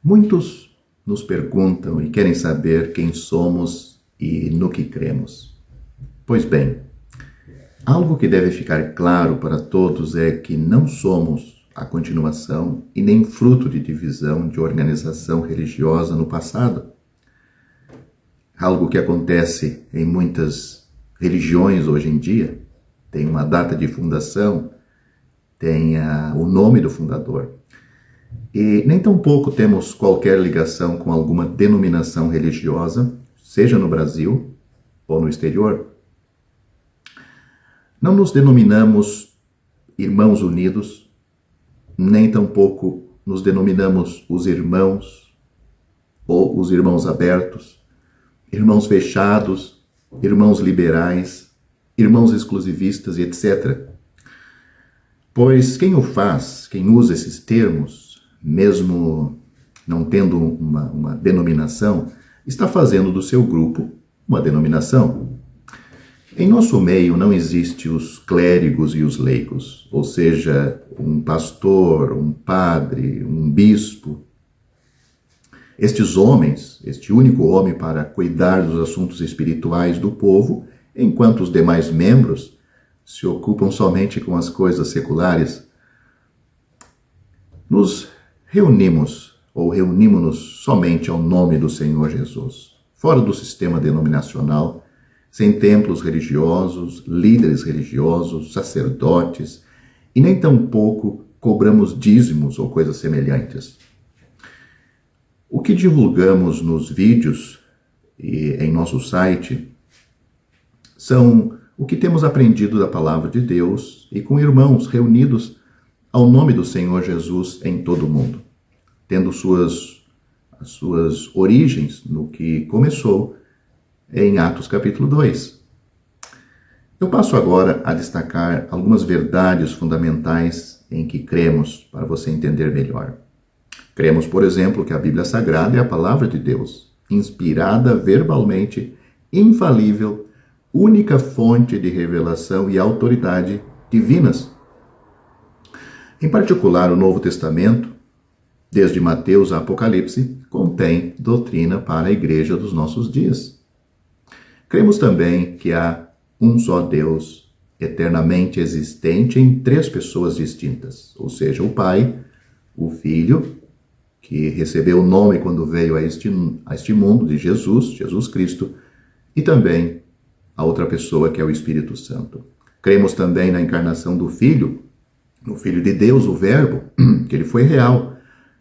Muitos nos perguntam e querem saber quem somos e no que cremos. Pois bem, algo que deve ficar claro para todos é que não somos a continuação e nem fruto de divisão de organização religiosa no passado. Algo que acontece em muitas religiões hoje em dia, tem uma data de fundação, tem o nome do fundador. E nem tampouco temos qualquer ligação com alguma denominação religiosa, seja no Brasil ou no exterior. Não nos denominamos irmãos unidos, nem tampouco nos denominamos os irmãos ou os irmãos abertos, irmãos fechados, irmãos liberais, irmãos exclusivistas e etc. Pois quem o faz, quem usa esses termos, mesmo não tendo uma denominação, está fazendo do seu grupo uma denominação. Em nosso meio não existe os clérigos e os leigos, ou seja, um pastor, um padre, um bispo. Estes homens, este único homem para cuidar dos assuntos espirituais do povo, enquanto os demais membros se ocupam somente com as coisas seculares. Nos reunimos-nos somente ao nome do Senhor Jesus, fora do sistema denominacional, sem templos religiosos, líderes religiosos, sacerdotes, e nem tampouco cobramos dízimos ou coisas semelhantes. O que divulgamos nos vídeos e em nosso site são o que temos aprendido da palavra de Deus e com irmãos reunidos ao nome do Senhor Jesus em todo o mundo, tendo as suas origens no que começou em Atos capítulo 2. Eu passo agora a destacar algumas verdades fundamentais em que cremos, para você entender melhor. Cremos, por exemplo, que a Bíblia Sagrada é a palavra de Deus, inspirada verbalmente, infalível, única fonte de revelação e autoridade divinas. Em particular, o Novo Testamento, desde Mateus a Apocalipse, contém doutrina para a igreja dos nossos dias. Cremos também que há um só Deus, eternamente existente em três pessoas distintas, ou seja, o Pai, o Filho, que recebeu o nome quando veio a este mundo de Jesus Cristo, e também a outra pessoa que é o Espírito Santo. Cremos também na encarnação do Filho, no Filho de Deus, o Verbo, que ele foi real,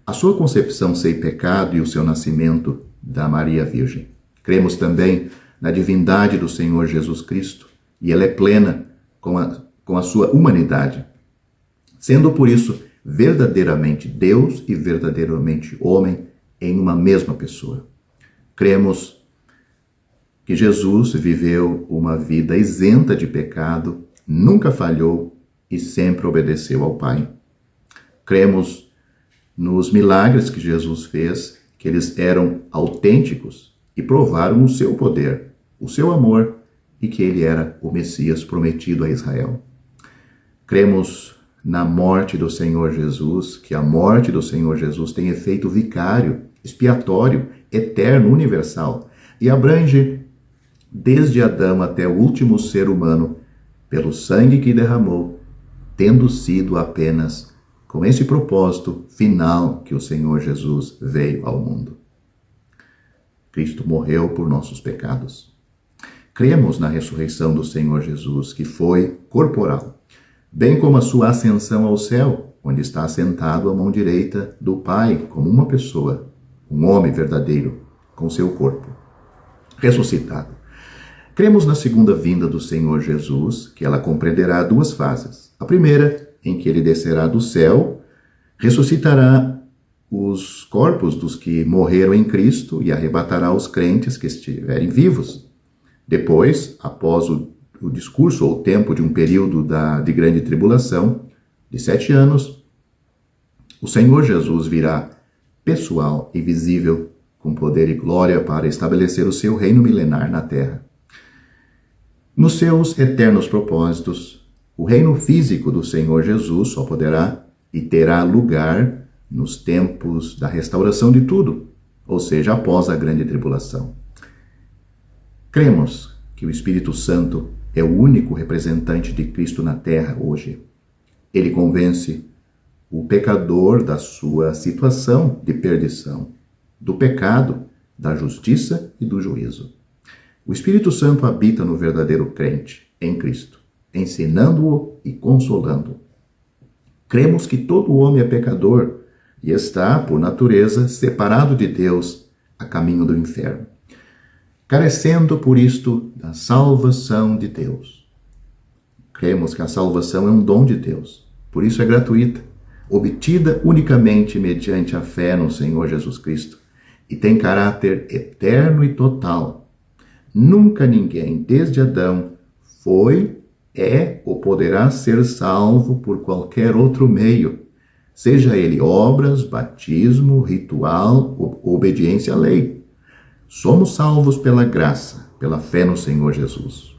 a sua concepção sem pecado e o seu nascimento da Maria Virgem. Cremos também na divindade do Senhor Jesus Cristo, e ela é plena com a sua humanidade, sendo por isso verdadeiramente Deus e verdadeiramente homem em uma mesma pessoa. Cremos que Jesus viveu uma vida isenta de pecado, nunca falhou e sempre obedeceu ao Pai. Cremos nos milagres que Jesus fez, que eles eram autênticos e provaram o seu poder, o seu amor e que ele era o Messias prometido a Israel. Cremos na morte do Senhor Jesus, que a morte do Senhor Jesus tem efeito vicário, expiatório, eterno, universal e abrange desde Adão até o último ser humano, pelo sangue que derramou, tendo sido apenas com esse propósito final que o Senhor Jesus veio ao mundo. Cristo morreu por nossos pecados. Cremos na ressurreição do Senhor Jesus, que foi corporal, bem como a sua ascensão ao céu, onde está assentado à mão direita do Pai, como uma pessoa, um homem verdadeiro, com seu corpo ressuscitado. Cremos na segunda vinda do Senhor Jesus, que ela compreenderá duas fases. A primeira, em que ele descerá do céu, ressuscitará os corpos dos que morreram em Cristo e arrebatará os crentes que estiverem vivos. Depois, após o discurso ou tempo de um período de grande tribulação, de 7 anos, o Senhor Jesus virá pessoal e visível, com poder e glória para estabelecer o seu reino milenar na terra. Nos seus eternos propósitos, o reino físico do Senhor Jesus só poderá e terá lugar nos tempos da restauração de tudo, ou seja, após a grande tribulação. Cremos que o Espírito Santo é o único representante de Cristo na terra hoje. Ele convence o pecador da sua situação de perdição, do pecado, da justiça e do juízo. O Espírito Santo habita no verdadeiro crente, em Cristo, ensinando-o e consolando-o. Cremos que todo homem é pecador e está, por natureza, separado de Deus a caminho do inferno, carecendo por isto da salvação de Deus. Cremos que a salvação é um dom de Deus, por isso é gratuita, obtida unicamente mediante a fé no Senhor Jesus Cristo e tem caráter eterno e total. Nunca ninguém, desde Adão, foi, é ou poderá ser salvo por qualquer outro meio, seja ele obras, batismo, ritual ou obediência à lei. Somos salvos pela graça, pela fé no Senhor Jesus.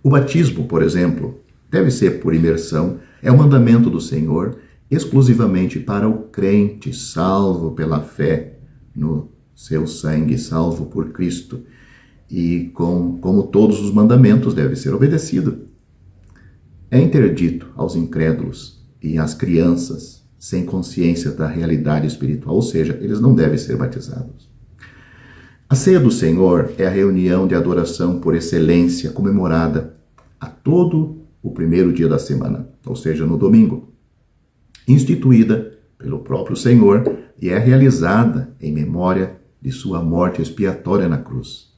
O batismo, por exemplo, deve ser por imersão, é um mandamento do Senhor exclusivamente para o crente salvo pela fé no seu sangue, salvo por Cristo. E como todos os mandamentos deve ser obedecido. É interdito aos incrédulos e às crianças sem consciência da realidade espiritual, ou seja, eles não devem ser batizados. A ceia do Senhor é a reunião de adoração por excelência comemorada a todo o primeiro dia da semana, ou seja, no domingo, instituída pelo próprio Senhor e é realizada em memória de sua morte expiatória na cruz.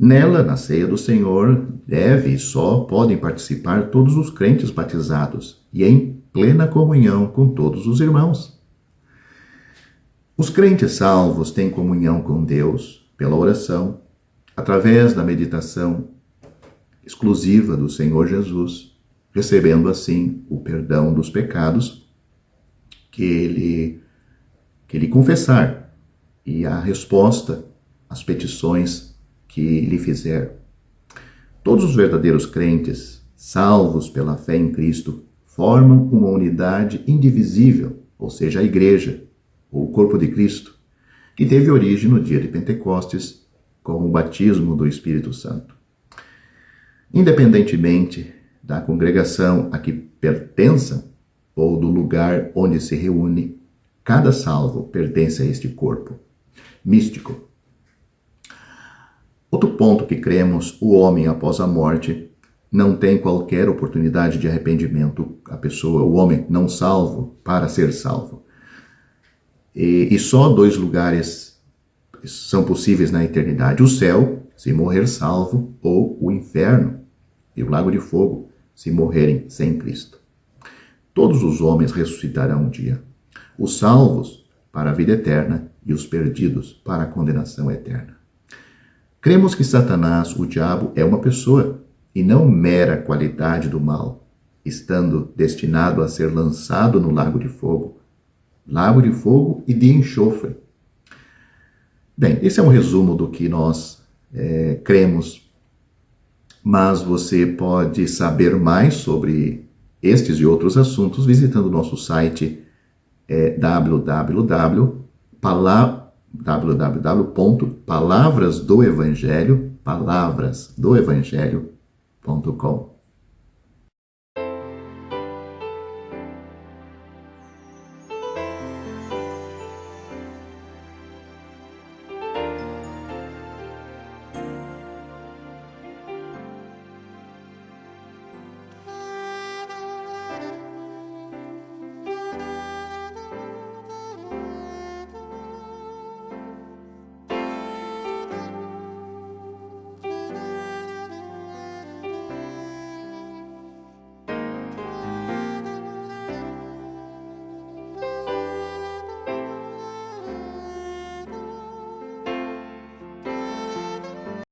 Nela, na ceia do Senhor, deve e só podem participar todos os crentes batizados e em plena comunhão com todos os irmãos. Os crentes salvos têm comunhão com Deus pela oração, através da meditação exclusiva do Senhor Jesus, recebendo assim o perdão dos pecados que ele confessar e a resposta às petições que lhe fizer. Todos os verdadeiros crentes, salvos pela fé em Cristo, formam uma unidade indivisível, ou seja, a igreja, ou o corpo de Cristo, que teve origem no dia de Pentecostes, com o batismo do Espírito Santo. Independentemente da congregação a que pertençam ou do lugar onde se reúne, cada salvo pertence a este corpo místico. Outro ponto que cremos, o homem após a morte não tem qualquer oportunidade de arrependimento, o homem não salvo para ser salvo. E só 2 lugares são possíveis na eternidade: o céu, se morrer salvo, ou o inferno e o lago de fogo, se morrerem sem Cristo. Todos os homens ressuscitarão um dia, os salvos para a vida eterna e os perdidos para a condenação eterna. Cremos que Satanás, o diabo, é uma pessoa e não mera qualidade do mal, estando destinado a ser lançado no lago de fogo e de enxofre. Bem, esse é um resumo do que nós cremos, mas você pode saber mais sobre estes e outros assuntos visitando o nosso site www.palavrasdoevangelho.com.